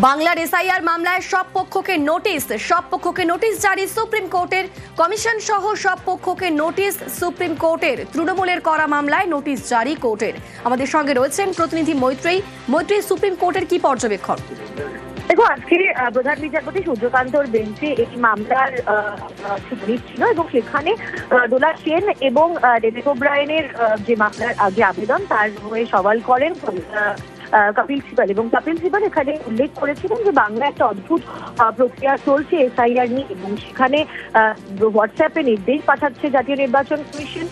বাংলার এসআইআর মামলায় সব পক্ষকে নোটিশ জারি সুপ্রিম কোর্টের। কমিশন সহ সব পক্ষকে নোটিশ সুপ্রিম কোর্টের। তৃণমূলের করা মামলায় নোটিশ জারি কোর্টের। আমাদের সঙ্গে রয়েছেন প্রতিনিধি মৈত্রী। সুপ্রিম কোর্টের কি পর্যবেক্ষণ? দেখো, আজকে প্রধান বিচারপতি সূর্যকান্তর বেঞ্চে এই মামলার শুনানি ছিল এবং সেখানে দোলা সেন এবং ডেভিড ওব্রায়েনের যে মামলার যে আবেদন তার হয়ে সওয়াল করেন কপিল সিবাল। এবং কপিল সিবাল এখানে উল্লেখ করেছিলেন যে বাংলা একটা অদ্ভুত প্রক্রিয়া চলছে এসআইআর নিয়ে, এবং সেখানে হোয়াটসঅ্যাপে নির্দেশ পাঠাচ্ছে জাতীয় নির্বাচন কমিশন।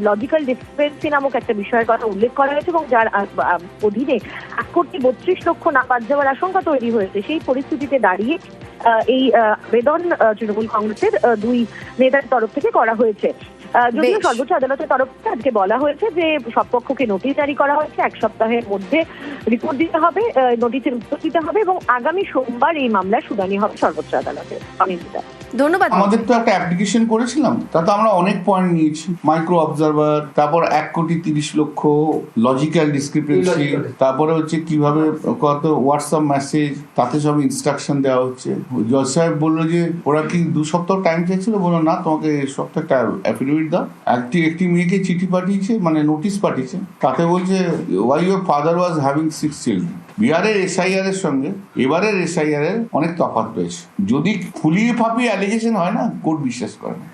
লজিক্যাল ডিসক্রিপেন্সি নামক একটা বিষয়ের কথা উল্লেখ করা হয়েছে, এবং যার অধীনে 1,32,00,000 না বাদ যাওয়ার আশঙ্কা তৈরি হয়েছে। সেই পরিস্থিতিতে দাঁড়িয়ে এই আবেদন তৃণমূল কংগ্রেসের দুই নেতার তরফ থেকে করা হয়েছে। যদিও সর্বোচ্চ আদালতের তরফ থেকে আজকে বলা হয়েছে যে সব পক্ষকে নোটিশ জারি করা হয়েছে, 1 সপ্তাহের মধ্যে রিপোর্ট দিতে হবে, নোটিশের উত্তর দিতে হবে, এবং আগামী সোমবার এই মামলার শুনানি হবে সর্বোচ্চ আদালতে। ধন্যবাদ। আমাদের তো একটা অ্যাপ্লিকেশন করেছিলাম, তাতে আমরা অনেক পয়েন্ট নিয়েছি। মাইক্রো অবজারভার, তারপর 1,30,00,000 লজিক্যাল ডিসক্রিপেন্সি, তারপরে হচ্ছে কিভাবে কত হোয়াটসঅ্যাপ মেসেজ, তাতে সব ইনস্ট্রাকশন দেওয়া হচ্ছে। জজ সাহেব বললো যে ওরা কি 2 সপ্তাহ টাইম চাইছিল, বললো না, তোমাকে সপ্তাহটা অ্যাফিডেভিট দাও। একটি মেয়েকে চিঠি পাঠিয়েছে, মানে নোটিশ পাঠিয়েছে, তাতে বলছে why your father was having 6 children. বিহারের এসআইআর এর সঙ্গে এবারের এসআইআর এর অনেক তফাৎ রয়েছে। যদি ফুলিয়ে ফাঁপিয়ে অ্যালিগেশন হয় না, কোর্ট বিশ্বাস করে না।